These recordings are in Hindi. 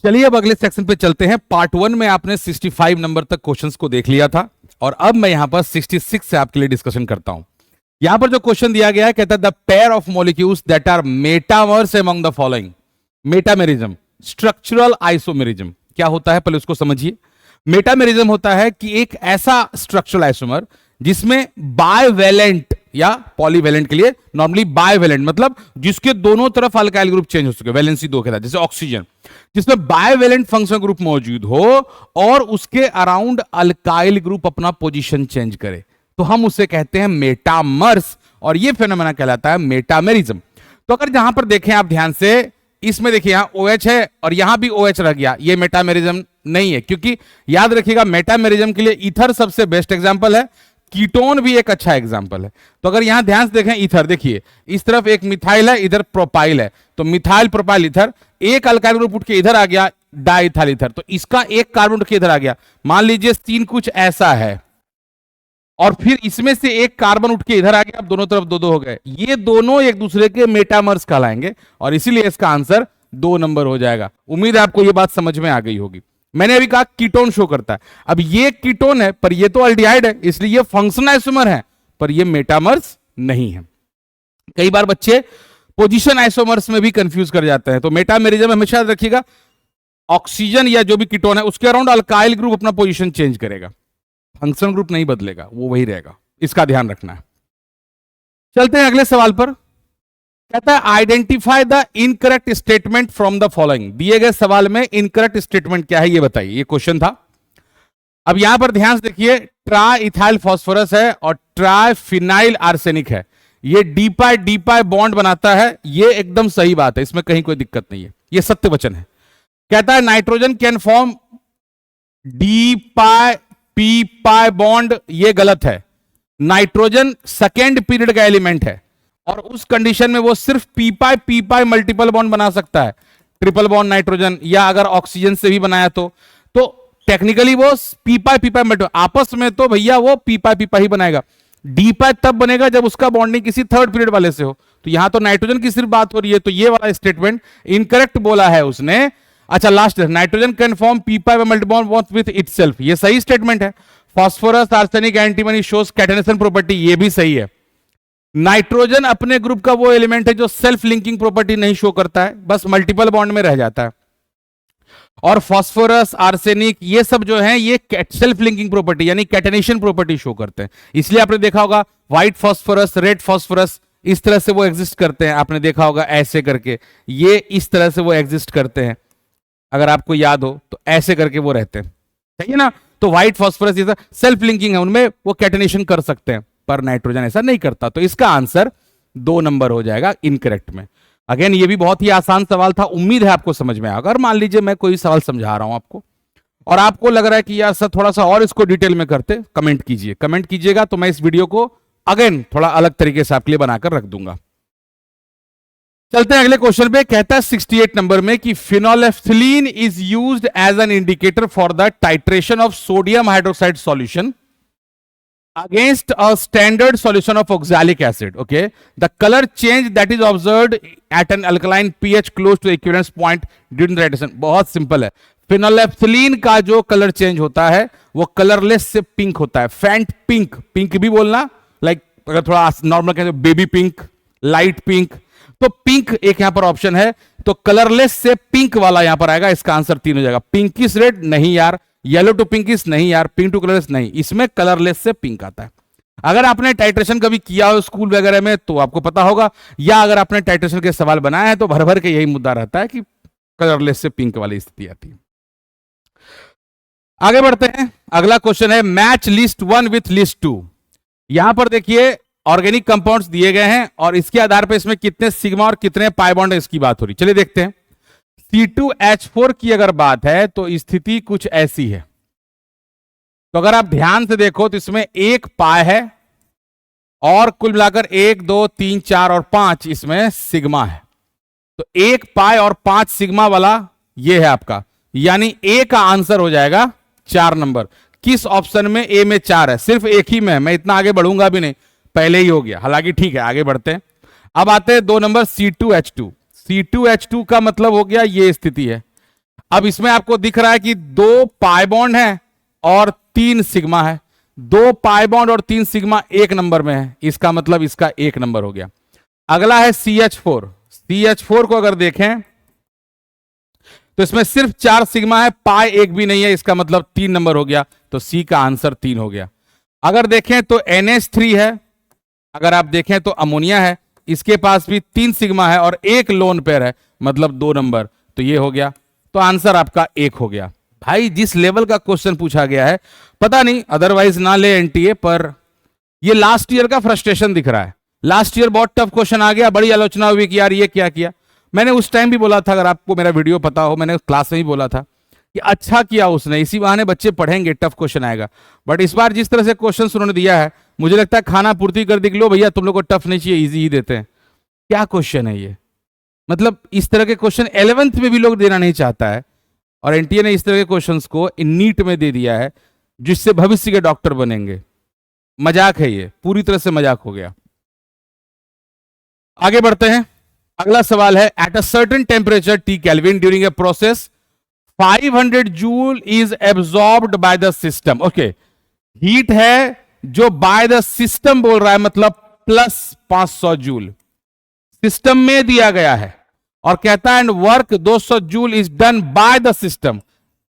चलिए अब अगले सेक्शन पे चलते हैं। पार्ट 1 में आपने 65 नंबर तक क्वेश्चंस को देख लिया था और अब मैं यहां पर 66 से आपके लिए डिस्कशन करता हूं। यहां पर जो क्वेश्चन दिया गया है कहता है the pair of molecules that are metamers among the following. Metamerism, structural isomerism क्या होता है पहले उसको समझिए। मेटामेरिज्म होता है कि एक ऐसा स्ट्रक्चरल आइसोमर जिसमें बायवेलेंट या पॉलीवेलेंट के लिए नॉर्मली बायवेलेंट मतलब जिसके दोनों तरफ अल्काइल ग्रुप चेंज हो सके, वैलेंसी 2 के साथ, जैसे ऑक्सीजन, जिसमें बायवेलेंट फंक्शनल ग्रुप मौजूद हो और उसके अराउंड अल्काइल ग्रुप अपना पोजीशन चेंज करे, तो हम उसे कहते हैं मेटामर्स और यह फेनोमेना कहलाता है मेटामेरिज्म। तो अगर जहां पर देखें आप ध्यान से, इसमें देखिए यहां OH है और यहां भी OH रह गया, यह मेटामेरिज्म नहीं है, क्योंकि याद रखिएगा मेटामेरिज्म के लिए ईथर सबसे बेस्ट एग्जांपल है, कीटोन भी एक अच्छा एग्जांपल है। तो अगर यहां ध्यान से देखें ईथर, देखिए इस तरफ एक मिथाइल है, इधर प्रोपाइल है, तो मिथाइल प्रोपाइल ईथर, एक अल्काइल ग्रुप उठ के इधर आ गया डाइथाइल ईथर, तो इसका एक कार्बन उठ के इधर आ गया। मान लीजिए सीन कुछ ऐसा है और फिर इसमें से एक कार्बन उठ के इधर आ गया, अब दोनों तरफ 2-2 हो गए, ये दोनों एक दूसरे के मेटामर्स कहलाएंगे और इसीलिए इसका आंसर 2 नंबर हो जाएगा। उम्मीद है आपको यह बात समझ में आ गई होगी। मैंने अभी कहा कीटोन शो करता है, अब ये कीटोन है पर ये तो अल्डिहाइड है, इसलिए ये फंक्शनल आइसोमर है पर ये मेटामर्स नहीं है। कई बार बच्चे पोजीशन आइसोमर्स में भी कंफ्यूज कर जाते हैं, तो मेटामेरिज्म हमेशा याद रखिएगा ऑक्सीजन या जो भी कीटोन है उसके अराउंड अल्काइल ग्रुप अपना पोजीशन चेंज करेगा, फंक्शनल ग्रुप नहीं बदलेगा, वो वही रहेगा, इसका ध्यान रखना है। चलते हैं अगले सवाल पर। कहता है identify the incorrect statement from the following. दिए गए सवाल में इनकरेक्ट स्टेटमेंट क्या है ये बताइए, ये क्वेश्चन था। अब यहां पर ध्यान से देखिए, ट्राई इथाइल फास्फोरस है और ट्राई फिनाइल आर्सेनिक है, ये डी पाई बॉन्ड बनाता है, ये एकदम सही बात है, इसमें कहीं कोई दिक्कत नहीं है, ये सत्य वचन है। कहता है nitrogen can form D pi P pi bond, ये गलत है। नाइट्रोजन सेकेंड पीरियड का एलिमेंट है और उस कंडीशन में वो सिर्फ पी पाई मल्टीपल बॉन्ड बना सकता है, ट्रिपल बॉन्ड नाइट्रोजन, या अगर ऑक्सीजन से भी बनाया तो टेक्निकली वो पी पाई मल्टीपल, आपस में तो भैया वो पी पाई ही बनाएगा। डी पाई तब बनेगा जब उसका बॉन्डिंग किसी थर्ड पीरियड वाले से हो, तो यहां तो नाइट्रोजन की सिर्फ बात हो रही है, तो ये वाला स्टेटमेंट इनकरेक्ट बोला है उसने। अच्छा last, nitrogen can form P pi multiple bond with itself, ये सही स्टेटमेंट है। Phosphorus arsenic antimony shows catenation property, ये भी सही है। नाइट्रोजन अपने ग्रुप का वो एलिमेंट है जो सेल्फ लिंकिंग प्रॉपर्टी नहीं शो करता है, बस मल्टीपल बॉन्ड में रह जाता है। और फास्फोरस आर्सेनिक ये सब जो है ये सेल्फ लिंकिंग प्रॉपर्टी यानी कैटेनेशन प्रॉपर्टी शो करते हैं, इसलिए आपने देखा होगा व्हाइट फास्फोरस, रेड फास्फोरस, इस तरह से वो एग्जिस्ट करते हैं, आपने देखा होगा ऐसे करके, ये इस तरह से वो एग्जिस्ट करते हैं, अगर आपको याद हो तो ऐसे करके वो रहते हैं, सही है ना। तो व्हाइट फास्फोरस ये सेल्फ लिंकिंग है, उनमें वो कैटेनेशन कर सकते हैं, पर नाइट्रोजन ऐसा नहीं करता, तो इसका आंसर 2 नंबर हो जाएगा इनकरेक्ट में। अगेन ये भी बहुत ही आसान सवाल था, उम्मीद है आपको समझ में आएगा। अगर मान लीजिए मैं कोई सवाल समझा रहा हूं आपको और आपको लग रहा है कि यार सर थोड़ा सा और इसको डिटेल में करते, कमेंट कीजिए, कमेंट कीजिएगा तो मैं इस वीडियो को अगेन थोड़ा अलग तरीके से आपके लिए बनाकर रख दूंगा। चलते हैं अगले क्वेश्चन पे। कहता है 68 नंबर में कि phenolphthalein is used as an indicator for the titration of sodium hydroxide solution against a standard solution of oxalic acid. Okay, the color change that is observed at an alkaline pH close to equivalence point during the titration. बहुत सिंपल है, फिनोलेफ्थिलीन का जो कलर चेंज होता है वो कलरलेस से पिंक होता है, फैंट पिंक, पिंक भी बोलना, लाइक अगर थोड़ा नॉर्मल कहें तो बेबी पिंक, लाइट पिंक, तो पिंक एक यहां पर ऑप्शन है, तो कलरलेस से पिंक वाला यहां पर आएगा, इसका आंसर 3 हो जाएगा। पिंकिश रेड नहीं यार, येलो टू पिंकिश नहीं यार, पिंक टू कलरलेस नहीं, इसमें कलरलेस से पिंक आता है। अगर आपने टाइट्रेशन कभी किया हो स्कूल वगैरह में तो आपको पता होगा, या अगर आपने टाइट्रेशन के सवाल बनाया है तो भर भर के यही मुद्दा रहता है कि कलरलेस से पिंक वाली स्थिति आती है। आगे बढ़ते हैं, अगला क्वेश्चन है मैच लिस्ट 1 विथ लिस्ट 2। यहां पर देखिए ऑर्गेनिक कंपाउंड्स दिए गए हैं और इसके आधार पर इसमें कितने सिग्मा और कितने पाई बॉन्ड है इसकी बात हो रही। चलिए देखते हैं। C2H4 की अगर बात है तो स्थिति कुछ ऐसी है, तो अगर आप ध्यान से देखो तो इसमें 1 पाई है और कुल मिलाकर 1 2 3 4 और 5 इसमें सिग्मा है, तो 1 पाई और 5 सिग्मा वाला ये है आपका, यानी ए का आंसर हो जाएगा 4 नंबर। किस ऑप्शन में? ए में 4 है, सिर्फ एक ही में है, मैं इतना आगे बढ़ूंगा भी नहीं, पहले ही हो गया, हालांकि ठीक है आगे बढ़ते हैं। अब आते हैं 2 नंबर C2H2। C2H2 का मतलब हो गया ये स्थिति है, अब इसमें आपको दिख रहा है कि 2 पाई बॉन्ड है और 3 सिग्मा है। 2 पाई बॉन्ड और 3 सिग्मा एक नंबर में है, इसका मतलब इसका 1 नंबर हो गया। अगला है CH4। CH4 को अगर देखें तो इसमें सिर्फ 4 सिग्मा है, पाई एक भी नहीं है, इसका मतलब 3 नंबर हो गया, तो सी का आंसर 3 हो गया। अगर देखें तो NH3 है, अगर आप देखें तो अमोनिया है, इसके पास भी 3 सिग्मा है और 1 लोन पेयर है, मतलब 2 नंबर, तो ये हो गया, तो आंसर आपका 1 हो गया। भाई जिस लेवल का क्वेश्चन पूछा गया है, पता नहीं अदरवाइज ना ले एनटीए, पर ये लास्ट ईयर का फ्रस्ट्रेशन दिख रहा है। लास्ट ईयर बहुत टफ क्वेश्चन आ गया, बड़ी आलोचना हुई कि यार ये क्या किया। मैंने उस टाइम भी बोला था, अगर आपको मेरा वीडियो पता हो, मैंने क्लास में ही बोला था कि अच्छा किया उसने, इसी बहाने बच्चे पढ़ेंगे, टफ क्वेश्चन आएगा। बट इस बार जिस तरह से क्वेश्चन उन्होंने दिया है, मुझे लगता है खाना पूर्ति कर दी, लो भैया तुम लोग को टफ नहीं चाहिए, इजी ही देते हैं। क्या क्वेश्चन है ये, मतलब इस तरह के क्वेश्चन 11th में भी लोग देना नहीं चाहता है, और एनटीए ने इस तरह के क्वेश्चंस को नीट में दे दिया है, जिससे भविष्य के डॉक्टर बनेंगे। मजाक है ये, पूरी तरह से मजाक हो गया। आगे बढ़ते हैं, अगला सवाल है, at a certain temperature T kelvin during a process 500 joule is absorbed bye the system. Okay, heat है जो बाय द सिस्टम बोल रहा है, मतलब प्लस 500 जूल सिस्टम में दिया गया है, और कहता है and work 200 joule is done by the system.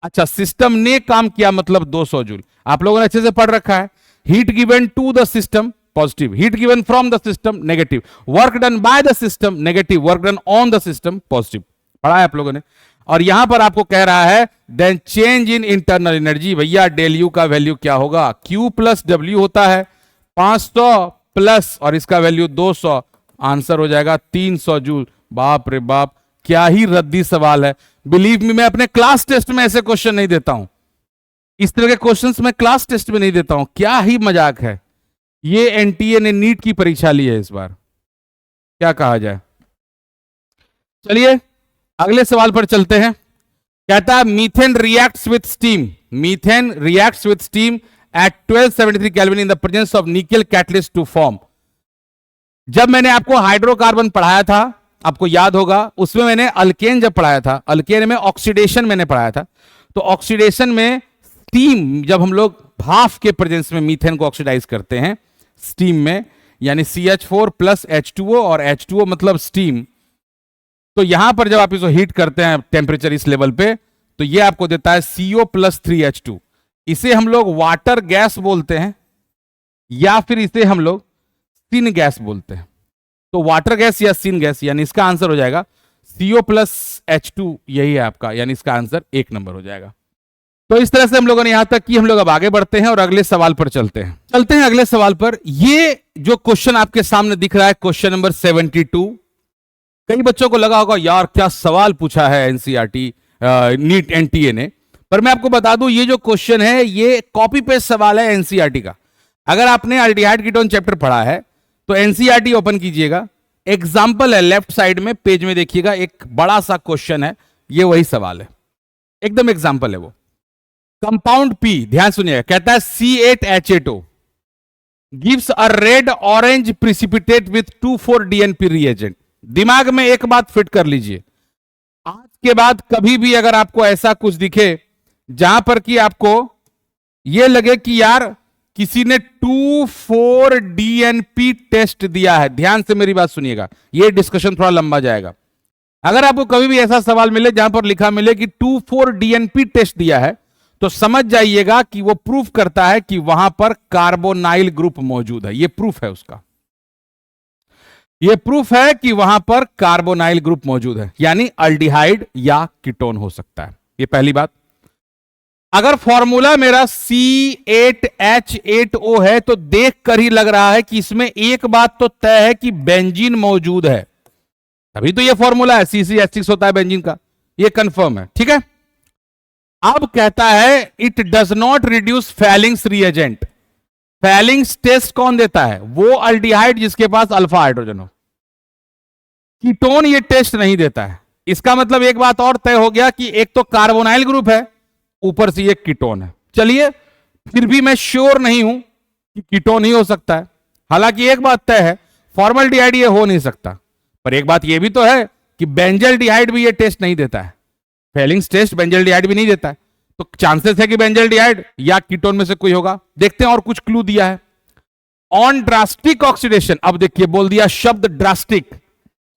अच्छा, सिस्टम ने काम किया मतलब 200 जूल। आप लोगों ने अच्छे से पढ़ रखा है। Heat given to the system positive, heat given from the system negative, work done by the system negative, work done on the system positive. पढ़ा है आप लोगों ने। और यहां पर आपको कह रहा है then change in internal energy. भैया डेल यू का वैल्यू क्या होगा, Q प्लस W होता है 500 प्लस, और इसका वैल्यू 200, आंसर हो जाएगा 300 जूल। बाप रे बाप, क्या ही रद्दी सवाल है। बिलीव मी, मैं अपने क्लास टेस्ट में ऐसे क्वेश्चन नहीं देता हूं, इस तरह के क्वेश्चंस मैं क्लास टेस्ट में नहीं देता हूं। क्या ही मजाक है ये। एनटीए ने नीट की परीक्षा ली है इस बार, क्या कहा जाए। चलिए अगले सवाल पर चलते हैं। कहता है methane reacts with steam, methane reacts with steam at 1273 kelvin in the presence of nickel catalyst to form. जब मैंने आपको हाइड्रोकार्बन पढ़ाया था, आपको याद होगा, उसमें मैंने अल्केन जब पढ़ाया था, अल्केन में ऑक्सीडेशन मैंने पढ़ाया था, तो ऑक्सीडेशन में स्टीम, जब हम लोग भाप के प्रेजेंस में मीथेन को ऑक्सीडाइज करते हैं स्टीम में, यानी CH4 प्लस H2O, और H2O मतलब स्टीम, तो यहां पर जब आप इसको हीट करते हैं टेम्परेचर इस लेवल पे, तो ये आपको देता है CO प्लस 3H2। इसे हम लोग वाटर गैस बोलते हैं, या फिर इसे हम लोग सिन गैस बोलते हैं। तो वाटर गैस या सिन गैस, यानी इसका आंसर हो जाएगा CO प्लस H2, यही है आपका, यानी इसका आंसर 1 नंबर हो जाएगा। तो इस तरह से हम लोगों ने यहां तक कि हम लोग अब आगे बढ़ते हैं और अगले सवाल पर चलते हैं अगले सवाल पर। ये जो क्वेश्चन आपके सामने दिख रहा है, क्वेश्चन नंबर 72। कई बच्चों को लगा होगा यार क्या सवाल पूछा है एनसीईआरटी नीट एनटीए ने, पर मैं आपको बता दूं ये जो क्वेश्चन है ये कॉपी पेस्ट सवाल है एनसीईआरटी का। अगर आपने अल्डिहाइड कीटोन चैप्टर पढ़ा है तो एनसीईआरटी ओपन कीजिएगा, एग्जाम्पल है लेफ्ट साइड में, पेज में देखिएगा, एक बड़ा सा क्वेश्चन है, ये वही सवाल है, एकदम एग्जाम्पल है वो। कंपाउंड P, ध्यान सुनिएगा, कहता है C8H8O gives a red orange precipitate with 2,4-DNP reagent. दिमाग में एक बात फिट कर लीजिए, आज के बाद कभी भी अगर आपको ऐसा कुछ दिखे जहां पर कि आपको यह लगे कि यार किसी ने 2,4-DNP टेस्ट दिया है, ध्यान से मेरी बात सुनिएगा, यह डिस्कशन थोड़ा लंबा जाएगा। अगर आपको कभी भी ऐसा सवाल मिले जहां पर लिखा मिले कि 2,4-DNP टेस्ट दिया है, तो समझ जाइएगा कि वो प्रूफ करता है कि वहां पर कार्बोनाइल ग्रुप मौजूद है। ये प्रूफ है उसका, ये प्रूफ है कि वहां पर कार्बोनाइल ग्रुप मौजूद है, यानी अल्डिहाइड या कीटोन हो सकता है। ये पहली बात। अगर फॉर्मूला मेरा C8H8O है तो देख कर ही लग रहा है कि इसमें एक बात तो तय है कि बेंजीन मौजूद है, तभी तो ये फॉर्मूला है, CCH6 होता है बेंजीन का, ये कंफर्म है, ठीक है। अब कहता है it does not reduce Fehling's reagent. Fehling's test कौन देता है, वो अल्डिहाइड जिसके पास अल्फा हाइड्रोजन हो। कीटोन ये टेस्ट नहीं देता है। इसका मतलब एक बात और तय हो गया कि एक तो कार्बोनाइल ग्रुप है, ऊपर से ये कीटोन है। चलिए फिर भी मैं श्योर नहीं हूं कि कीटोन ही हो सकता है, हालांकि एक बात तय है फॉर्मल्डिहाइड ये हो नहीं सकता, पर एक बात ये भी तो है कि बेंजल्डिहाइड भी ये टेस्ट नहीं देता है। फेलिंग्स टेस्ट बेंजल्डिहाइड भी नहीं देता है, तो चांसेस है कि बेंजल्डिहाइड या कीटोन में से कोई होगा। देखते हैं और कुछ क्लू दिया है। ऑन ड्रास्टिक ऑक्सीडेशन, अब देखिए बोल दिया शब्द ड्रास्टिक,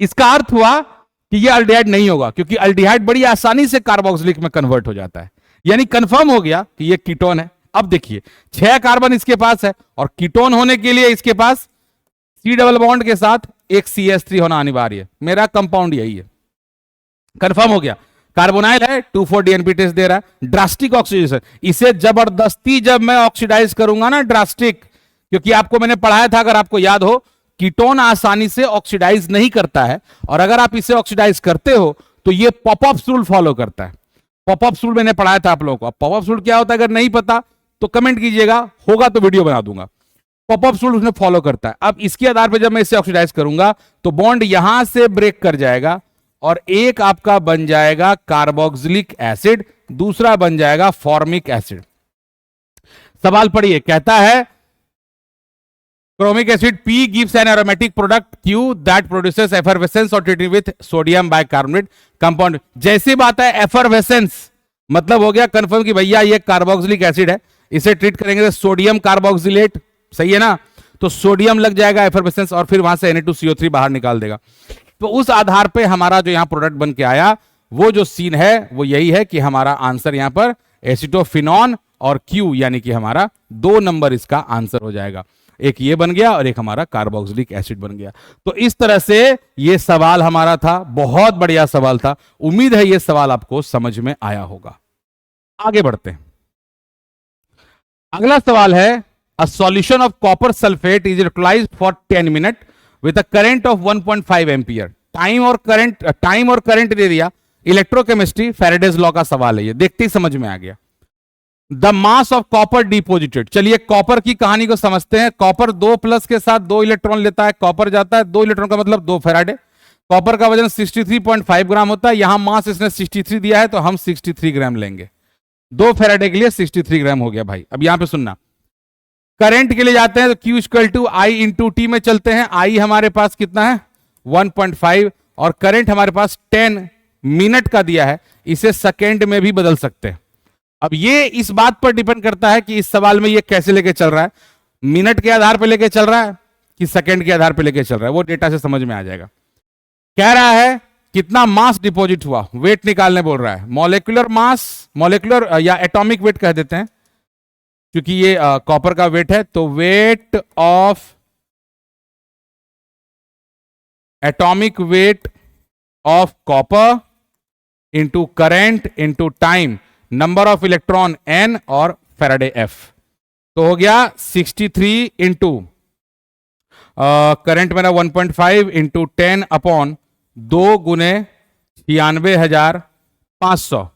इसका अर्थ हुआ कि ये अल्डिहाइड नहीं होगा, क्योंकि अल्डिहाइड बड़ी आसानी से कार्बोक्सिलिक में कन्वर्ट हो जाता है, यानी कंफर्म हो गया कि ये कीटोन है। अब देखिए 6 कार्बन इसके पास है और कीटोन होने के लिए इसके पास सी डबल बॉन्ड के साथ एक CH3 होना अनिवार्य है। मेरा कंपाउंड यही है, कंफर्म हो गया। कार्बोनाइल है, 2,4 DNP टेस्ट दे रहा है। ड्रास्टिक ऑक्सीडेशन, इसे जबरदस्ती जब मैं ऑक्सीडाइज करूंगा ना, ड्रास्टिक, क्योंकि आपको मैंने पढ़ाया था, अगर आपको याद हो, कीटोन आसानी से ऑक्सीडाइज नहीं करता है, और अगर आप इसे ऑक्सीडाइज करते हो तो ये पॉपअप रूल फॉलो करता है। पॉपअप रूल मैंने पढ़ाया था आप लोगों को। पॉपअप रूल क्या होता है अगर नहीं पता तो कमेंट कीजिएगा, होगा तो वीडियो बना दूंगा। पॉपअप रूल उसने फॉलो करता है। अब इसके आधार पर जब मैं इसे ऑक्सीडाइज करूंगा तो बॉन्ड यहां से ब्रेक कर जाएगा और एक आपका बन जाएगा कार्बोक्सिलिक एसिड, दूसरा बन जाएगा फॉर्मिक एसिड। सवाल पढ़िए, कहता है chromic acid P gives an aromatic product Q that produces effervescence or treated with sodium bicarbonate compound। जैसी बात है effervescence, मतलब हो गया कंफर्म कि भैया ये कार्बोक्सिलिक एसिड है, इसे ट्रीट करेंगे तो सोडियम कार्बोक्सिलेट, सही है ना, तो सोडियम लग जाएगा एफरवेसेंस और फिर वहां से Na2CO3 बाहर निकाल देगा। तो उस आधार पे हमारा जो यहां प्रोडक्ट बन के आया वो जो सीन है वो यही है कि हमारा आंसर यहां पर एसिटोफिनॉन और Q, यानी कि हमारा 2 नंबर इसका आंसर हो जाएगा। एक ये बन गया और एक हमारा कार्बोक्सिलिक एसिड बन गया। तो इस तरह से ये सवाल हमारा था, बहुत बढ़िया सवाल था। उम्मीद है ये सवाल आपको समझ में आया होगा। आगे बढ़ते हैं। अगला सवाल है, a solution of copper sulphate is utilised for 10 minute with a current of 1.5 ampere. Time और करंट दे दिया। इलेक्ट्रोकेमिस्ट्री, फैराडेज लॉ का सवाल है ये, देखते ही समझ में आ गया। The mass of copper deposited, चलिए कॉपर की कहानी को समझते हैं। कॉपर 2+ के साथ 2 इलेक्ट्रॉन लेता है, कॉपर जाता है, 2 इलेक्ट्रॉन का मतलब 2 फैराडे। कॉपर का वजन 63.5 ग्राम होता है, यहां मास इसने 63 दिया है तो हम 63 ग्राम लेंगे। 2 फैराडे के लिए 63 ग्राम हो गया भाई। अब यहां पे सुनना, करंट के लिए जाते हैं तो Q = I × T में चलते हैं। I हमारे पास कितना है 1.5 और करंट हमारे पास 10 मिनट का दिया है, इसे सेकेंड में भी बदल सकते हैं। अब ये इस बात पर डिपेंड करता है कि इस सवाल में ये कैसे लेके चल रहा है, मिनट के आधार पर लेके चल रहा है कि सेकंड के आधार पर लेके चल रहा है, वो डेटा से समझ में आ जाएगा। कह रहा है कितना मास डिपॉजिट हुआ, वेट निकालने बोल रहा है। मॉलिक्यूलर मास, मॉलिक्यूलर या एटॉमिक वेट कह देते हैं क्योंकि ये कॉपर का वेट है, तो weight of atomic weight of copper into current into time, number of electron n और फैराडे f, तो हो गया 63 इंटू करंट मेरा 1.5 इंटू 10 अपॉन 2 गुने 96,500,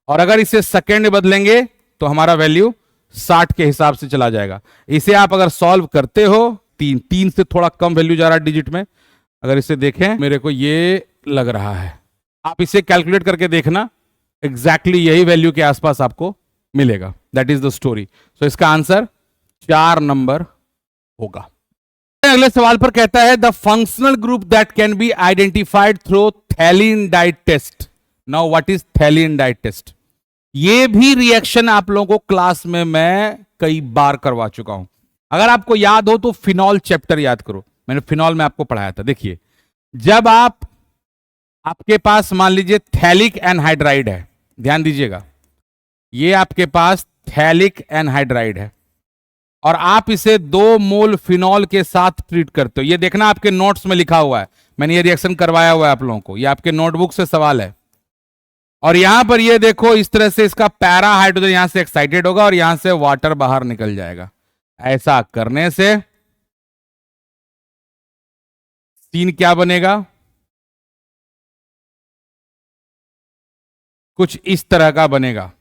और अगर इसे सेकेंड में बदलेंगे तो हमारा वैल्यू 60 के हिसाब से चला जाएगा। इसे आप अगर सॉल्व करते हो, 3 से थोड़ा कम वैल्यू जा रहा है डिजिट में, अगर इसे देखें मेरे को ये लग रहा है, आप इसे कैलकुलेट करके देखना, एग्जैक्टली यही वैल्यू के आसपास आपको मिलेगा। That is the story. So इसका आंसर 4 नंबर होगा। अगले सवाल पर कहता है the functional group that can be identified through phthalein dye test. Now what is phthalein dye test? ये भी रिएक्शन आप लोगों को क्लास में मैं कई बार करवा चुका हूं। अगर आपको याद हो तो फिनॉल चैप्टर याद करो, मैंने फिनॉल में आपको पढ़ाया था। देखिए जब आपके पास मान लीजिए थैलिक एनहाइड्राइड है, ध्यान दीजिएगा, ये आपके पास थैलिक एनहाइड्राइड है और आप इसे 2 मोल फिनॉल के साथ ट्रीट करते हो। ये देखना आपके नोट्स में लिखा हुआ है, मैंने ये रिएक्शन करवाया हुआ है आप लोगों को, ये आपके नोटबुक से सवाल है। और यहां पर ये देखो इस तरह से इसका पैरा हाइड्रोजन यहां से एक्साइटेड होगा और यहां से वाटर बाहर निकल जाएगा। ऐसा करने से सीन क्या बनेगा, कुछ इस तरह का बनेगा।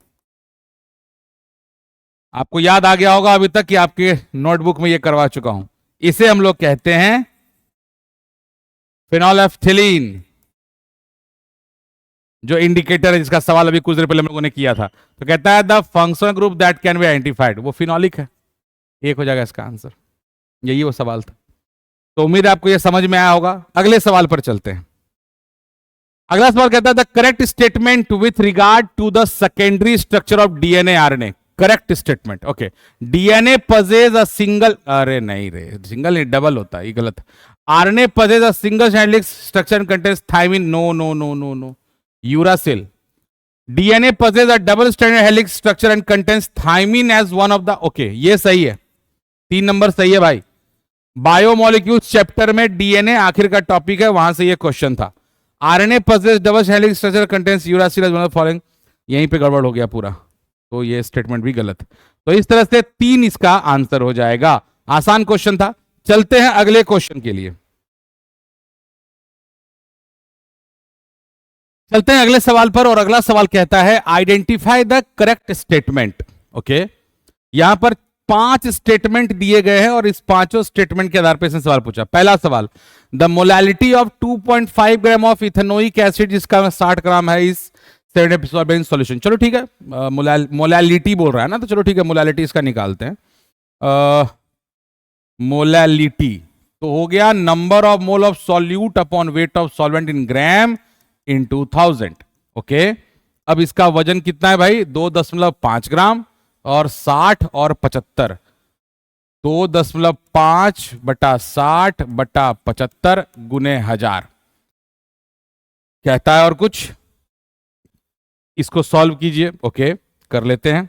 आपको याद आ गया होगा अभी तक कि आपके नोटबुक में ये करवा चुका हूं। इसे हम लोग कहते हैं फिनोलेफ्थिलीन, जो इंडिकेटर है जिसका सवाल अभी कुछ देर पहले हम लोगों ने किया था। तो कहता है the functional group that can be identified, वो फिनोलिक है। एक हो जाएगा इसका आंसर, यही वो सवाल था। तो उम्मीद है आपको ये समझ में आया होगा। अगले सवाल पर चलते हैं। अगला सवाल कहता है the correct statement with regard to the secondary structure of DNA RNA. Correct statement, okay. DNA possesses a single, अरे नहीं रे, सिंगल नहीं डबल होता है, ये गलत। RNA possesses a single helix structure contains thymine, no no no no no. Uracil. DNA possesses a double stranded helix structure and contains thymine as one of the, okay ये सही है, 3 नंबर सही है भाई। बायोमोलिक्यूल्स चैप्टर में डीएनए आखिर का टॉपिक है, वहां से ये क्वेश्चन था। RNA possesses double helix structure contains uracil as one of following, यहीं पे गड़बड़ हो गया पूरा, तो ये स्टेटमेंट भी गलत। तो इस तरह से 3 इसका आंसर हो जाएगा। आसान क्वेश्चन था। चलते हैं अगले क्वेश्चन के लिए। चलते हैं अगले सवाल पर, और अगला सवाल कहता है identify the correct statement. Okay, यहां पर 5 स्टेटमेंट दिए गए हैं और इस पांचों स्टेटमेंट के आधार पर इसने सवाल पूछा। पहला सवाल, the molality of 2.5 gram of ethanoic acid, जिसका 60 ग्राम है, इस सॉल्वेंट सॉल्यूशन। चलो ठीक है, मोलैलिटी बोल रहा है ना, तो चलो ठीक है, मोलैलिटी इसका निकालते हैं। मोलैलिटी तो हो गया number of mole of solute upon weight of solvent in gram into 1000। Okay, अब इसका वजन कितना है भाई, 2.5 ग्राम, और 60 और 75, 2.5 बटा 60 बटा 75 गुने 1000 कहता है। और कुछ, इसको सॉल्व कीजिए। ओके, कर लेते हैं।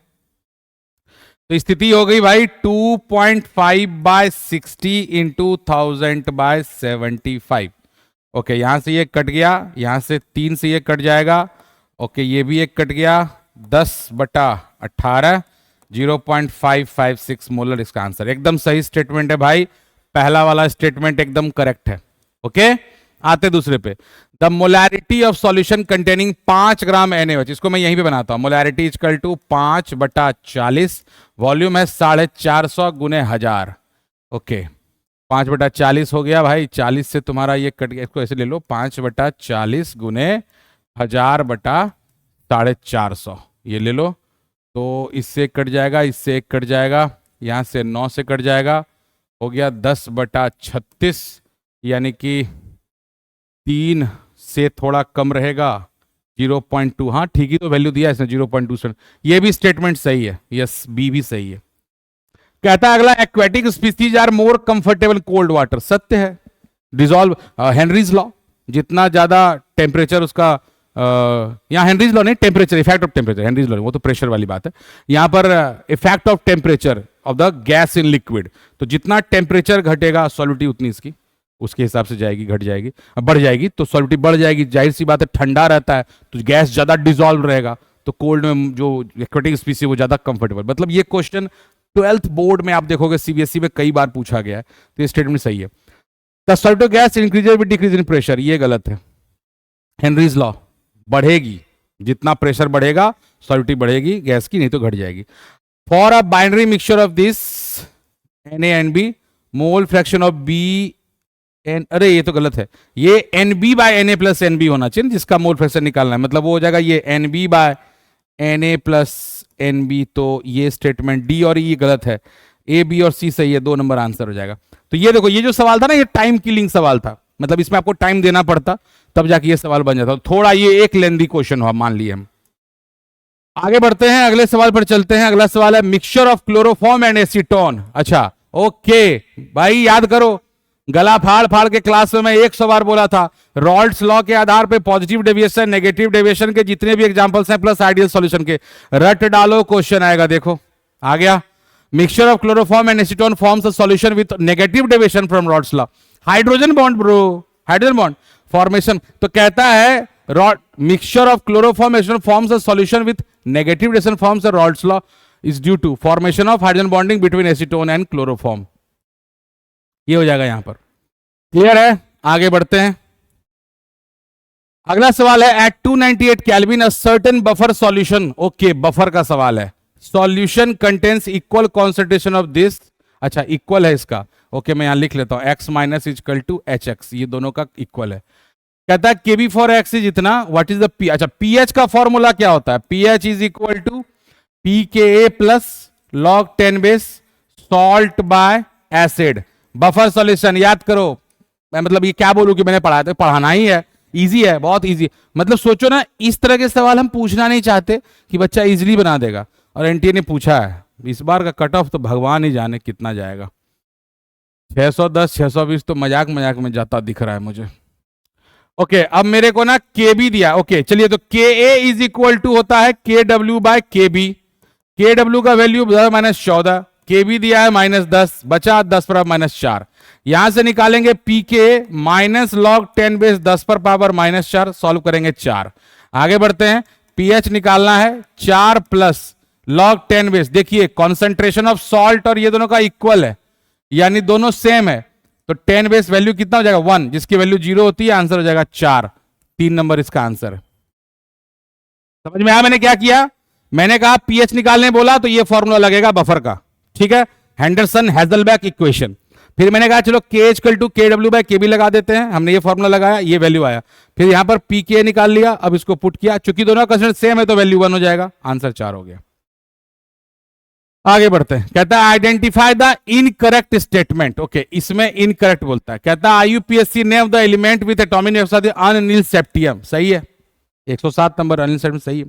तो स्थिति हो गई भाई 2.5 बाय 60 इंटू 1000 बाय 75। ओके, यहां से ये कट गया, यहां से 3 से ये कट जाएगा। ओके, ये भी एक कट गया, 10 बटा 18, 0.556 मोलर इसका आंसर। एकदम सही स्टेटमेंट है भाई, पहला वाला स्टेटमेंट एकदम करेक्ट है। ओके, आते दूसरे पे। The molarity of solution containing 5 gram NaOH, इसको मैं यहीं पे बनाता हूं। मोलैरिटी इक्वल टू 5 बटा 40, वॉल्यूम है 450 गुने 1000। ओके, 5 बटा 40 हो गया भाई, 40 से तुम्हारा ये कट गया, इसको ऐसे ले लो, 5 बटा 40 गुने 1000 बटा 450, ये ले लो। तो इससे कट जाएगा, इससे एक कट जाएगा, यहां से 9 से कट जाएगा, हो गया 10 बटा 36, यानी कि 3 से थोड़ा कम रहेगा, 0.2। हाँ ठीक ही तो वैल्यू दिया इसने, 0.2। ये भी स्टेटमेंट सही है, यस, बी भी सही है। कहता है अगला, aquatic species are more comfortable cold water. सत्य है, डिजॉल्व, हेनरीज लॉ, जितना ज्यादा टेम्परेचर उसका, यहाँ हेनरीज लॉ नहीं, temperature, effect of temperature, Henry's law वो तो प्रेशर वाली बात है। यहाँ पर effect of temperature of the gas in liquid, तो जितना टेम्परेचर घटेगा सॉल्युटी उतनी इसकी उसके हिसाब से जाएगी, घट जाएगी, बढ़ जाएगी, तो सॉल्युटी बढ़ जाएगी। जाहिर सी बात है, ठंडा रहता है तो गैस ज्यादा डिजॉल्व रहेगा, तो कोल्ड में जो एक्वेटिक स्पीसीज वो ज्यादा कंफर्टेबल। मतलब ये क्वेश्चन 12th बोर्ड में आप देखोगे, सीबीएसई में कई बार पूछा गया है, तो ये स्टेटमेंट सही है। The solute gas increases with decrease in pressure, ये गलत है। हेनरीज लॉ, बढ़ेगी, जितना प्रेशर बढ़ेगा सॉल्युटी बढ़ेगी गैस की, नहीं तो घट जाएगी। For a binary mixture of this Na&B, mole fraction of B N, अरे ये तो गलत है, ये NB by Na plus NB होना चाहिए, जिसका मोल फ्रैक्शन निकालना है, मतलब वो हो जाएगा ये NB by Na plus NB। तो ये स्टेटमेंट डी और ई गलत है, ए बी और सी सही है, 2 नंबर आंसर हो जाएगा। तो ये देखो, ये जो सवाल था ना, ये टाइम किलिंग सवाल था, मतलब इसमें आपको टाइम देना पड़ता तब जाके ये सवाल बन जाता। थोड़ा ये एक लेंदी क्वेश्चन हुआ, मान लिए हम। आगे बढ़ते हैं, अगले सवाल पर चलते हैं। अगला सवाल है mixture of chloroform and acetone. अच्छा ओके भाई, याद करो, गला फाड़ फाड़ के क्लास में मैं 100 बार बोला था, रॉल्ट्स लॉ के आधार पे पॉजिटिव डेविएशन, नेगेटिव डेविएशन के जितने भी एग्जांपल्स हैं प्लस आइडियल सॉल्यूशन के, रट डालो, क्वेश्चन आएगा। देखो आ गया, mixture of chloroform and acetone forms a solution with negative deviation from Raoult's law. Hydrogen bond bro, hydrogen bond formation, तो कहता है mixture of chloroform acetone forms a solution with negative deviation forms a Raoult's law is due to formation of hydrogen bonding between acetone and chloroform. ये हो जाएगा यहां पर, क्लियर है। आगे बढ़ते हैं, अगला सवाल है at 298 kelvin a certain buffer solution. Okay, buffer का सवाल है, solution contains equal concentration of this, अच्छा इक्वल है इसका, ओके मैं यहां लिख लेता हूं, x minus equal to HX, ये दोनों का इक्वल है। कहता है KB फॉर X इज इतना, व्हाट इज द P, अच्छा pH का फॉर्मूला क्या होता है, pH is equal to pKa plus log 10 base salt bye acid. Buffer solution याद करो, मैं मतलब ये क्या बोलूं कि मैंने पढ़ाया, तो पढ़ाना ही है, इजी है, बहुत इजी। मतलब सोचो ना, इस तरह के सवाल हम पूछना नहीं चाहते कि बच्चा इजीली बना देगा, और एनटीए ने पूछा है। इस बार का कट ऑफ तो भगवान ही जाने कितना जाएगा। 610 620 तो मजाक मजाक में जाता दिख रहा है मुझे। ओके, अब मेरे को ना के बी दिया। ओके चलिए, तो के ए इज इक्वल टू होता है के डब्ल्यू बाय के बी। के डब्ल्यू का वैल्यू -14, के बी दिया है -10, बचा 10 पर -4। यहां से निकालेंगे पी के माइनस लॉग 10 बेस 10 पर पावर -4, सॉल्व करेंगे 4। आगे बढ़ते हैं, पीएच निकालना है 4 प्लस लॉग 10 बेस। देखिए कॉन्सेंट्रेशन ऑफ सॉल्ट और ये दोनों का इक्वल है, यानी दोनों सेम है, तो 10 बेस वैल्यू कितना हो जाएगा 1, जिसकी वैल्यू 0 होती है, आंसर हो जाएगा 4। 3 नंबर इसका आंसर है। समझ में आया मैंने क्या किया? मैंने कहा पीएच निकालने बोला तो ये फॉर्मूला लगेगा बफर का, ठीक है, हेंडरसन हेजलबैक इक्वेशन। फिर मैंने कहा चलो के इक्वल टू के डब्ल्यू बाय के बी लगा देते हैं, हमने ये फॉर्मूला लगाया, ये वैल्यू आया। फिर यहां पर पी के निकाल लिया, अब इसको पुट किया, चूंकि दोनों का सेम है तो वैल्यू 1 हो जाएगा, आंसर 4 हो गया। आगे बढ़ते हैं, कहता है identify the incorrect statement. Okay, इसमें इनकरेक्ट बोलता है, कहता है IUPAC name the element with atomic number unnilseptium. सही है, 107 नंबर अनिल सेप्टियम सही है।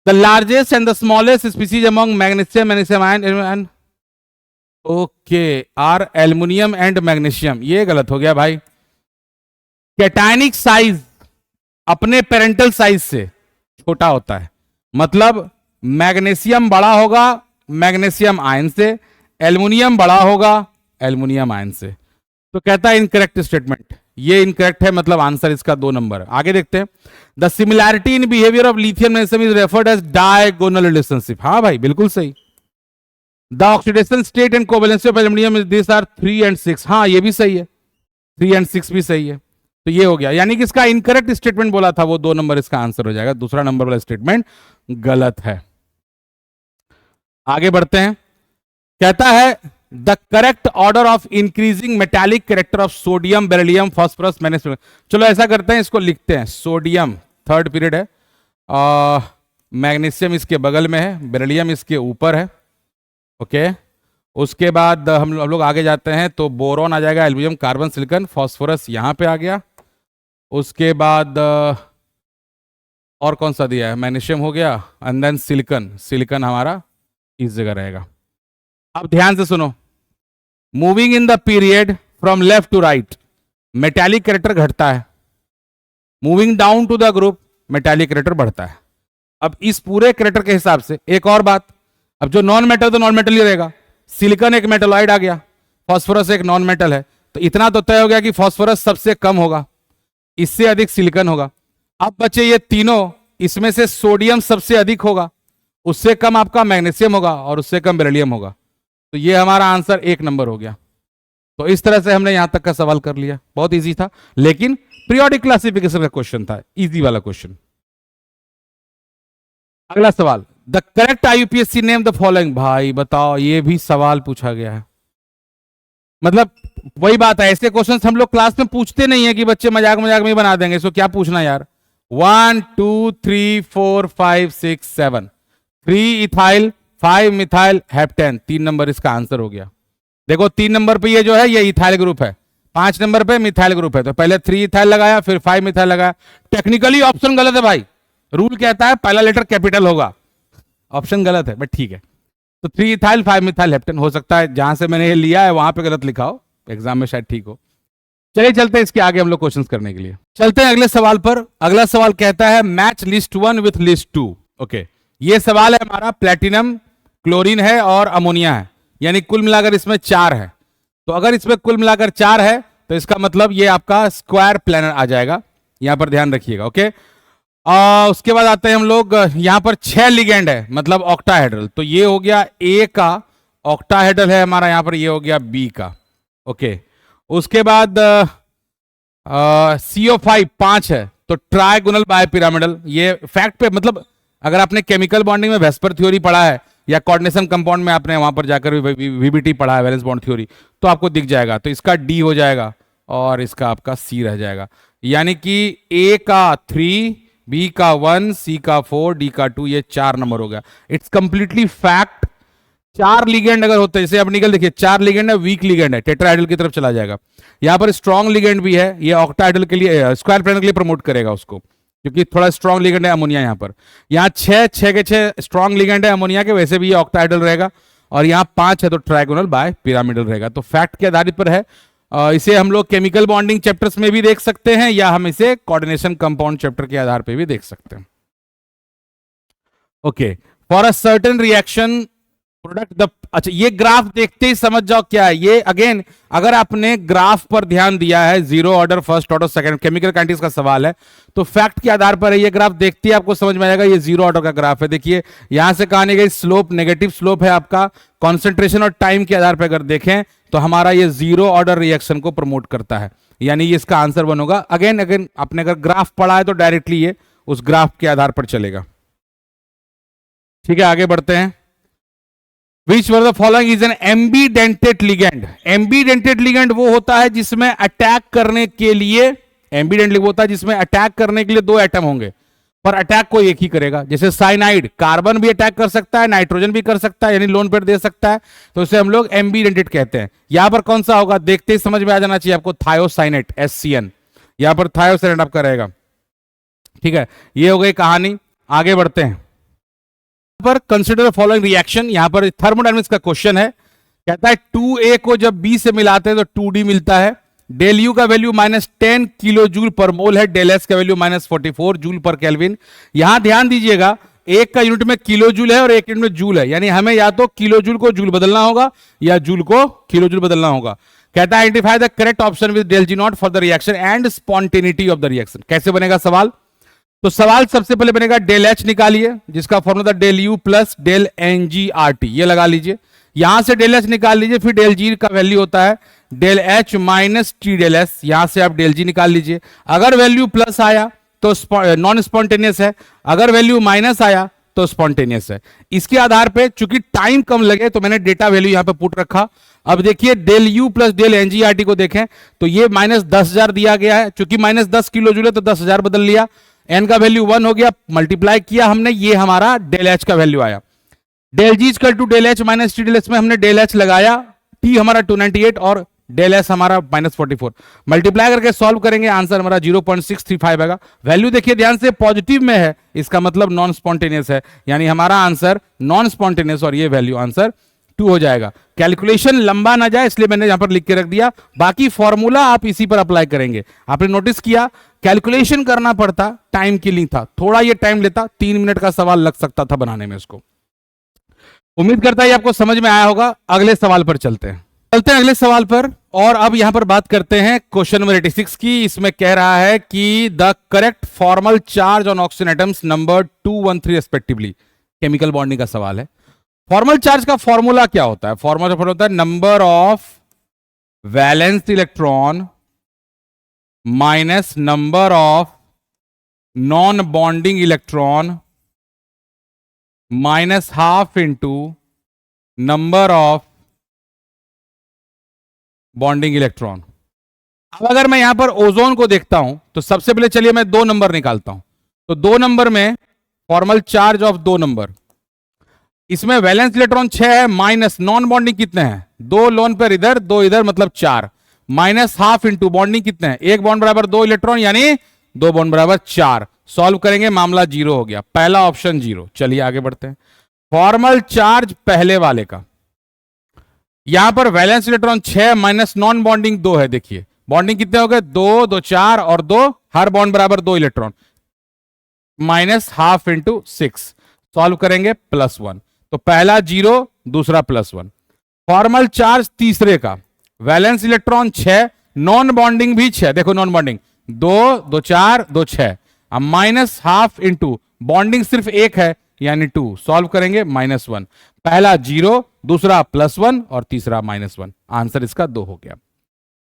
The largest and the smallest species among magnesium magnesium ion okay are aluminium and magnesium. ये गलत हो गया भाई। कैटायनिक साइज अपने पेरेंटल साइज से छोटा होता है, मतलब मैग्नीशियम बड़ा होगा मैग्नीशियम आयन से, एल्युमिनियम बड़ा होगा एल्युमिनियम आयन से। तो कहता है इनकरेक्ट स्टेटमेंट, ये इनकरेक्ट है, मतलब आंसर इसका 2 नंबर है। आगे देखते हैं, the similarity in behaviour of lithium magnesium is referred as diagonal relationship. हाँ भाई बिल्कुल सही। The oxidation state and covalency of aluminium is this are 3 and 6। हाँ ये भी सही है, 3 and 6 भी सही है। तो ये हो गया, यानी कि इसका इनकरेक्ट स्टेटमेंट बोला था वो 2 नंबर इसका आंसर हो जाएगा, दूसरा नंबर वाला स्टेटमेंट गलत है। आगे बढ़ते हैं, कहता है the correct order of increasing metallic character of sodium beryllium phosphorus magnesium. चलो ऐसा करते हैं, इसको लिखते हैं, सोडियम 3rd पीरियड है, मैग्नीशियम इसके बगल में है, बेरिलियम इसके ऊपर है। ओके, उसके बाद हम लोग आगे जाते हैं तो बोरॉन आ जाएगा, एल्युमिनियम कार्बन सिलिकॉन, फास्फोरस यहां पे आ गया। उसके बाद और कौन सा दिया है, मैग्नीशियम हो गया, एंड देन सिलिकॉन, सिलिकॉन हमारा इस जगह रहेगा। अब ध्यान से सुनो, moving in the period from left to right metallic character घटता है, moving down to the group metallic character बढ़ता है। अब इस पूरे कैरेक्टर के हिसाब से एक और बात, अब जो नॉन मेटल तो नॉन मेटल ही रहेगा, सिलिकॉन एक मेटलॉइड आ गया, फास्फोरस एक नॉन मेटल है, तो इतना तो तय हो गया कि फास्फोरस सबसे कम होगा, इससे अधिक सिलिकॉन होगा। अब बचे ये तीनों, इसमें से सोडियम सबसे अधिक होगा, उससे कम आपका मैग्नीशियम होगा और उससे कम बेरिलियम होगा। तो ये हमारा आंसर 1 नंबर हो गया। तो इस तरह से हमने यहां तक का सवाल कर लिया, बहुत इजी था, लेकिन पीरियोडिक क्लासिफिकेशन का क्वेश्चन था, इजी वाला क्वेश्चन। अगला सवाल, the correct आईयूपीएससी name the following. भाई बताओ, ये भी सवाल पूछा गया है, मतलब वही बात है, ऐसे क्वेश्चन हम लोग क्लास में पूछते नहीं है कि बच्चे मजाक मजाक में ही बना देंगे, इसको क्या पूछना यार। 1 2 3 4 5 6 7 3 इथाइल 5 मिथाइल हेप्टेन, 3 नंबर इसका आंसर हो गया। देखो 3 नंबर पे ये जो है ये इथाइल ग्रुप है, 5 नंबर पे मिथाइल ग्रुप है, तो पहले 3 इथाइल लगाया फिर 5 मिथाइल लगाया। टेक्निकली ऑप्शन गलत है भाई, रूल कहता है पहला लेटर कैपिटल होगा, ऑप्शन गलत है, बट ठीक है। तो 3 इथाइल 5 मिथाइल हेप्टेन हो सकता है, जहां से मैंने ये लिया है वहां पे गलत लिखा हो, एग्जाम में शायद ठीक हो। चलिए चलते हैं इसके आगे हम लोग क्वेश्चंस करने के लिए। चलते हैं अगले सवाल पर। अगला सवाल कहता है match list 1 with list 2। Okay, ये सवाल है हमारा, प्लेटिनम, क्लोरीन है और अमोनिया है, यानी कुल मिलाकर इसमें 4 है। तो अगर इसमें कुल मिलाकर 4 है तो इसका मतलब ये आपका स्क्वायर प्लानर आ जाएगा, यहां पर ध्यान रखिएगा। ओके, उसके बाद आते हैं हम लोग, यहां पर 6 लिगेंड है, मतलब ऑक्टाहेड्रल, तो ये हो गया ए का ऑक्टाहेड्रल है हमारा, यहां पर ये हो गया बी का। ओके, उसके बाद CO5 5 है, तो ट्राइगोनल बायपिरामिडल। ये फैक्ट पे, मतलब अगर आपने केमिकल बॉन्डिंग में वेस्पर थ्योरी पढ़ा है या कोऑर्डिनेशन कंपाउंड में आपने वहां पर जाकर वीबीटी पढ़ा है, वैलेंस बॉन्ड थ्योरी, तो आपको दिख जाएगा। तो इसका डी हो जाएगा और इसका आपका सी रह जाएगा, यानी कि ए का 3, बी का 1, सी का 4, डी का 2, ये 4 नंबर हो गया। इट्स कंप्लीटली फैक्ट चार लिगेंड अगर होते हैं, जैसे अब निकल देखिए, चार लिगेंड है, वीक लिगेंड है, टेट्राहाइड्रल की तरफ चला जाएगा। यहाँ पर स्ट्रॉन्ग लिगेंड भी है, ये ऑक्टाहाइड्रल के लिए, स्क्वायर प्लैनेट के लिए प्रमोट करेगा उसको, क्योंकि थोड़ा स्ट्रॉन्ग लिगेंड है अमोनिया। यहाँ पर यहाँ छह के छह स्ट्रॉन्ग लिगेंड है अमोनिया के, वैसे भी ये ऑक्टाहाइड्रल रहेगा। और यहाँ 5 है तो ट्राइगोनल बाय पिरामिडल रहेगा। तो फैक्ट के आधारित पर है। इसे हम लोग केमिकल बॉन्डिंग चैप्टर्स में भी देख सकते हैं, या हम इसे कोऑर्डिनेशन कंपाउंड चैप्टर के आधार पर भी देख सकते हैं। Okay, for a certain reaction product the, अच्छा ये ग्राफ देखते ही समझ जाओ क्या है ये। अगेन अगर आपने ग्राफ पर ध्यान दिया है, zero order, first order, second, chemical kinetics का सवाल है, तो फैक्ट के आधार पर है ये ग्राफ। देखते ही आपको समझ में आएगा ये जीरो ऑर्डर का ग्राफ है। देखिए यहां से कहा नहीं गई, स्लोप नेगेटिव स्लोप है आपका। कॉन्सेंट्रेशन और टाइम के आधार पर अगर देखें तो हमारा ये जीरो ऑर्डर रिएक्शन को प्रमोट करता है, यानी ये इसका आंसर वन होगा। अगेन अगेन आपने अगर ग्राफ पढ़ा है तो डायरेक्टली ये उस ग्राफ के आधार पर चलेगा। ठीक है, आगे बढ़ते हैं। Which one of the following is an ambidentate ligand? Ambidentate ligand वो होता है जिसमें अटैक करने के लिए, ambidentate वो होता है जिसमें अटैक करने के लिए दो एटम होंगे, पर अटैक कोई एक ही करेगा। जैसे साइनाइड, कार्बन भी अटैक कर सकता है, नाइट्रोजन भी कर सकता है, यानी लोन पेयर दे सकता है, तो इसे हम लोग एम्बीडेंटेट कहते हैं। यहां पर कौन सा होगा, देखते ही समझ में आ जाना चाहिए आपको, थायोसाइनेट, SCN। यहां पर थायोसाइनेट आपका रहेगा। ठीक है, ये हो गई कहानी। आगे बढ़ते हैं। पर कंसिडर फॉलोइंग रिएक्शन, यहां पर थर्मोडायनेमिक्स का क्वेश्चन है। कहता है 2A को जब B से मिलाते हैं तो 2D मिलता है। डेल यू का वैल्यू -10 किलो जूल पर मोल है, डेल एस का वैल्यू -44 जूल पर केल्विन। यहां ध्यान दीजिएगा, एक का यूनिट में किलो जूल है और एक यूनिट में जूल है, यानी हमें या तो किलो जूल को जूल बदलना होगा या जूल को किलो जूल बदलना होगा। कहता है identify the correct option with del G not for the reaction and spontaneity of the reaction. कैसे बनेगा सवाल, तो सवाल सबसे पहले बनेगा डेल एच निकालिए, जिसका फॉर्मूला था del U plus del N G R T, ये लगा लीजिए। यहां से डेल एच निकाल लीजिए, फिर डेल जी का वैल्यू होता है del H minus T del S, यहां से आप डेल जी निकाल लीजिए। अगर वैल्यू प्लस आया तो नॉन स्पॉन्टेनियस है, अगर वैल्यू माइनस आया तो स्पॉन्टेनियस है। इसके आधार पे चूंकि टाइम कम लगे तो मैंने डेटा वैल्यू यहां पे पुट रखा। अब देखिए del U plus del NGRT को देखें तो ये -10,000 दिया गया है, चूंकि -10 किलो जूल है तो 10,000 बदल लिया, एन का वैल्यू 1 हो गया, मल्टीप्लाई किया हमने, ये हमारा डेल एच का वैल्यू आया। Del G equal to del H minus T del H में हमने डेल एच लगाया, टी हमारा 298 और डेल एस हमारा -44, मल्टीप्लाई करके सॉल्व करेंगे, आंसर हमारा 0.635 आएगा। वैल्यू देखिए ध्यान से पॉजिटिव में है, इसका मतलब नॉन स्पॉन्टेनियस है, यानी हमारा आंसर नॉन स्पॉन्टेनियस और ये वैल्यू आंसर 2 हो जाएगा। कैलकुलेशन लंबा ना जाए इसलिए मैंने यहां पर लिख के रख दिया, बाकी फॉर्मूला आप इसी पर अप्लाई करेंगे। आपने नोटिस किया कैलकुलेशन करना पड़ता, टाइम किलिंग था, थोड़ा ये टाइम लेता, 3 मिनट का सवाल लग सकता था बनाने में इसको। उम्मीद करता है आपको समझ में आया होगा। अगले सवाल पर चलते हैं अगले सवाल पर। और अब यहां पर बात करते हैं क्वेश्चन नंबर 86 की। इसमें कह रहा है कि the correct formal charge on oxygen atoms number 2, 1, 3 respectively. Chemical bonding का सवाल है। फॉर्मल चार्ज का फॉर्मूला क्या होता है, फॉर्मूला होता है number of valence electron minus number of non bonding electron minus half into number of bonding electron. अब अगर मैं यहां पर ओजोन को देखता हूं तो सबसे पहले चलिए मैं 2 नंबर निकालता हूं। तो 2 नंबर में फॉर्मल चार्ज ऑफ 2 नंबर, इसमें वैलेंस इलेक्ट्रॉन 6 है, माइनस नॉन बॉन्डिंग कितने हैं, 2 लोन पर इधर 2 इधर मतलब 4, माइनस हाफ इंटू बॉन्डिंग कितने हैं, 1 बॉन्ड बराबर 2 इलेक्ट्रॉन यानी 2 बॉन्ड बराबर 4। सॉल्व करेंगे मामला 0 हो गया, पहला ऑप्शन 0। चलिए आगे बढ़ते हैं। फॉर्मल चार्ज पहले वाले का, यहां पर valence electron 6 minus non bonding 2 है। देखिए बॉन्डिंग कितने हो गए, 2, 2, 4 और 2, हर बॉन्ड बराबर 2 electron, minus half into 6। Solve करेंगे +1, तो पहला 0 दूसरा +1। फॉर्मल चार्ज तीसरे का, वैलेंस इलेक्ट्रॉन 6, नॉन बॉन्डिंग भी 6, देखो नॉन बॉन्डिंग 2, 2, 4, 2, 6, अब माइनस हाफ इंटू बॉन्डिंग सिर्फ 1 है यानी 2। सॉल्व करेंगे -1, पहला 0 दूसरा +1 और तीसरा -1, आंसर इसका 2 हो गया।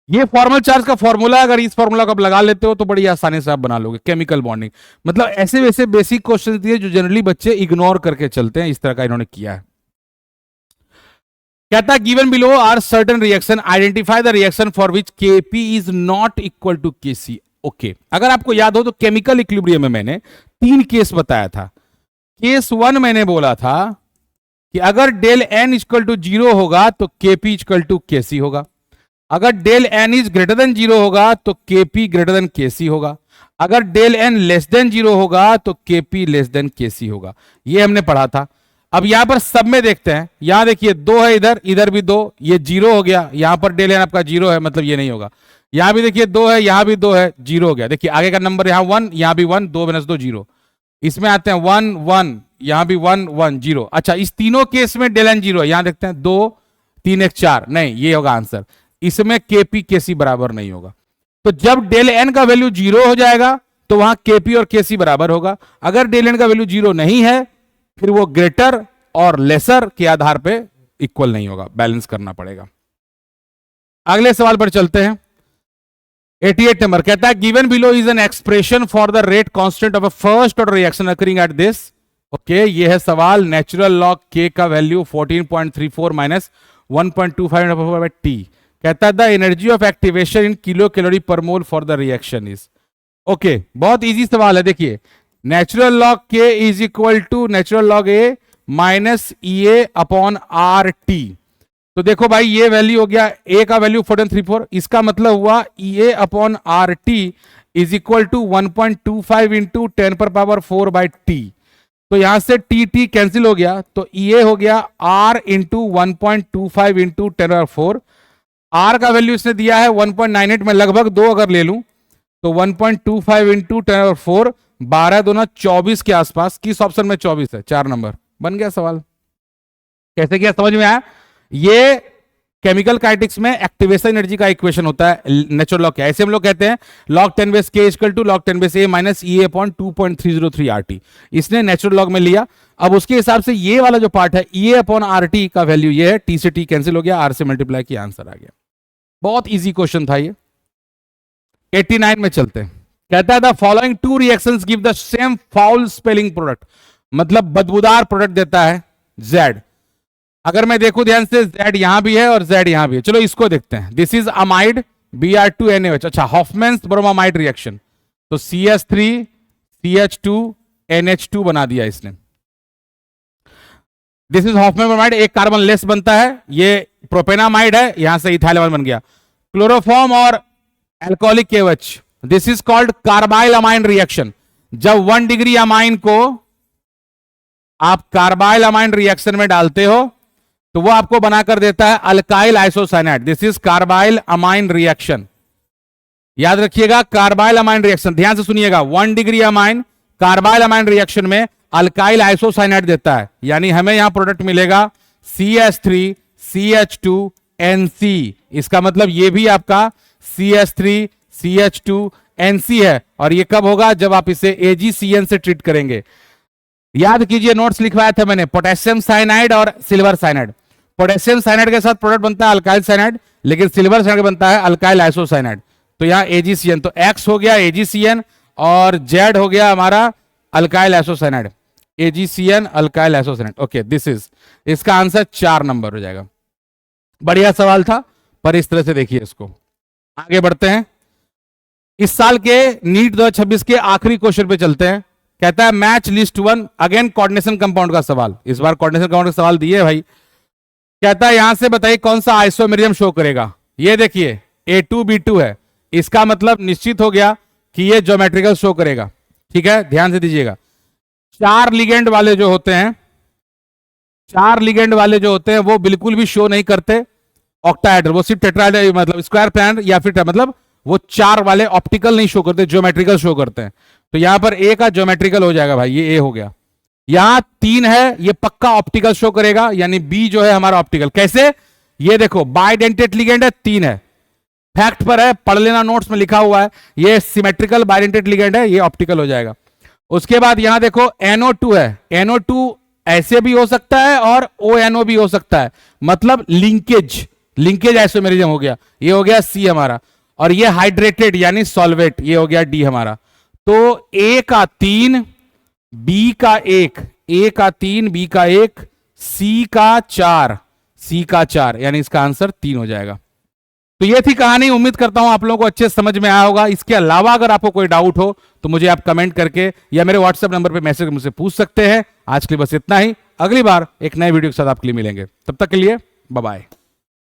ये फॉर्मल चार्ज का फॉर्मूला, अगर इस फॉर्मूला को आप लगा लेते हो तो बड़ी आसानी से आप बना लोगे केमिकल बॉन्डिंग। मतलब ऐसे वैसे बेसिक क्वेश्चन दिए जो जनरली बच्चे इग्नोर करके चलते हैं, इस तरह का इन्होंने किया है। कहता है given below are certain reaction, identify the reaction for which Kp is not equal to Kc। Okay, अगर आपको याद हो तो केमिकल इक्विलिब्रियम में मैंने 3 केस बताया था। केस 1 मैंने बोला था कि अगर डेल एन इक्वल टू 0 होगा तो केपी इक्वल टू केसी होगा, अगर del N is greater than 0 होगा तो केपी ग्रेटर देन केसी होगा, अगर डेल एन लेस देन 0 होगा तो केपी लेस देन केसी होगा। ये हमने पढ़ा था। अब यहां पर सब में देखते हैं, यहां देखिए 2 है, इधर इधर भी 2, ये 0 हो गया, यहां पर डेल एन आपका 0 है, मतलब ये नहीं होगा। यहां भी देखिए 2 है, यहां भी 2 है, 0 हो गया। देखिए आगे का नंबर यहां 1, यहां भी 1, 2 - 2 0। इसमें आते हैं 1 1, यहां भी 1 1 0। अच्छा, इस तीनों केस में डेल एन 0 है। यहां देखते हैं 2 3 1 4, नहीं, ये होगा आंसर। इसमें केपी केसी बराबर नहीं होगा। तो जब डेल एन का वैल्यू 0 हो जाएगा तो वहां केपी और केसी बराबर होगा। अगर डेल एन का वैल्यू 0 नहीं है फिर वो ग्रेटर और लेसर के आधार पे इक्वल नहीं होगा, बैलेंस करना पड़ेगा। अगले सवाल पर चलते हैं। 88 नंबर कहता है given below is an expression for the rate constant of a first order reaction occurring at this. Okay, ये है सवाल। नेचुरल लॉग के का वैल्यू 14.34 माइनस 1.25 टी। कहता है the energy of activation in kilo calorie per mole for the reaction is. Okay, बहुत इजी सवाल है। देखिए natural log K is equal to natural log A minus E A upon R T. तो देखो भाई ये वैल्यू हो गया, ए का वैल्यू 1434, इसका मतलब हुआ E A upon R T is equal to 1.25 into 10⁻⁴/t। तो यहां से टी टी कैंसिल हो गया, तो ई ए हो गया आर इंटू 1.25 इंटू 10⁻⁴। आर का वैल्यू इसने दिया है 1.98 में, लगभग 2 अगर ले लूं तो 1.25 इंटू 10⁻⁴, 12 दूना 24 के आसपास। किस ऑप्शन में 24 है? 4 नंबर। बन गया सवाल। कैसे किया समझ में आया? ये केमिकल काइनेटिक्स में एक्टिवेशन एनर्जी का इक्वेशन होता है नेचुरल लॉग का। ऐसे हम लोग कहते हैं log 10 बेस के equal to log 10 base A minus E upon 2.303 RT. इसने नेचुरल लॉग में लिया। अब उसके हिसाब से ये वाला जो पार्ट है ई अपॉन आर टी का वैल्यू ये है, टी से टी कैंसिल हो गया, आर से मल्टीप्लाई किया, आंसर आ गया। बहुत इजी क्वेश्चन था ये। 89 में चलते हैं। कहता है the following 2 reactions give the same foul spelling product, मतलब बदबूदार प्रोडक्ट देता है Z। अगर मैं देखूं ध्यान से, Z यहां भी है और Z यहां भी है। चलो इसको देखते हैं। This is amide Br2NaOH। अच्छा, हॉफमैन्स ब्रोमामाइड रिएक्शन, तो CH3 CH2 NH2 बना दिया इसने। दिस इज हॉफमैन ब्रोमाइड, एक कार्बन लेस बनता है। ये प्रोपेनामाइड है, यहां से इथाइल बन गया। क्लोरोफॉर्म और alcoholic KOH, this is called carbyl amine reaction. जब 1 डिग्री अमाइन को आप कार्बाइल अमाइन रिएक्शन में डालते हो तो वो आपको बनाकर देता है alkyl isocyanide. This is carbyl amine reaction. याद रखिएगा, कार्बाइल अमाइन रिएक्शन, ध्यान से सुनिएगा। 1 degree amine carbyl amine reaction में अल्काइल आइसोसाइनाइड देता है, यानी हमें यहां प्रोडक्ट मिलेगा CH3 CH2 NC। इसका मतलब ये भी आपका CH3 CH2 NC है। और ये कब होगा? जब आप इसे AgCN से ट्रीट करेंगे। याद कीजिए, नोट्स लिखवाया था मैंने, पोटेशियम साइनाइड और सिल्वर साइनाइड। पोटेशियम साइनाइड के साथ प्रोडक्ट बनता है अल्काइल साइनाइड, लेकिन सिल्वर साइनाइड बनता है अल्काइल आइसोसाइनाइड। तो यहां AgCN, तो X हो गया AgCN और Z हो गया हमारा alkyl isocyanide. AgCN alkyl isocyanide. Okay, this is, इसका आंसर 4 नंबर हो जाएगा। बढ़िया सवाल था, पर इस तरह से देखिए इसको। आगे बढ़ते हैं। इस साल के नीट 2026 के आखिरी क्वेश्चन पे चलते हैं। कहता है match list 1, again coordination compound का सवाल। इस बार कोऑर्डिनेशन कंपाउंड का सवाल दिए भाई। कहता है यहां से बताइए कौन सा आइसोमेरियम शो करेगा। ये देखिए A2B2 है, इसका मतलब निश्चित हो गया कि ये ज्योमेट्रिकल शो करेगा। ठीक है, ध्यान से दीजिएगा। 4 लिगेंड वाले जो होते हैं, 4 लिगेंड वाले जो होते हैं वो बिल्कुल भी शो नहीं करते ऑक्टाहेड्रल, वो सिर्फ टेट्राहेड्रल, मतलब स्क्वायर प्लैनेट या फिर मतलब वो 4 वाले ऑप्टिकल नहीं शो करते, ज्योमेट्रिकल शो करते हैं। तो यहां पर ए का ज्योमेट्रिकल हो जाएगा भाई, ये ए हो गया। यहां 3 है, ये पक्का ऑप्टिकल शो करेगा, यानी बी जो है हमारा ऑप्टिकल। कैसे? ये देखो बाइडेंटेट लिगेंड है, 3 है, फैक्ट पर है, पढ़ लेना, नोट्स में लिखा हुआ है। ये सिमेट्रिकल बाइडेंटेट लिगेंड है, ये ऑप्टिकल हो जाएगा। उसके बाद यहां देखो NO2 है, NO2 ऐसे भी हो सकता है और ONO भी हो सकता है, मतलब लिंकेज आइसोमेरिज्म हो गया। ये हो गया C हमारा। और ये हाइड्रेटेड यानी सॉल्वेट, ये हो गया D हमारा। तो A का 3, B का 1, A का 3, B का 1, C का 4, यानी इसका आंसर 3 हो जाएगा। तो ये थी कहानी। उम्मीद करता हूं आप लोगों को अच्छे समझ में आया होगा। इसके अलावा अगर आपको कोई डाउट हो तो मुझे आप कमेंट करके या मेरे व्हाट्सएप नंबर पे मैसेज मुझसे पूछ सकते हैं। आज के लिए बस इतना ही। अगली बार एक नए वीडियो के साथ आपके लिए मिलेंगे। तब तक के लिए बाय बाय।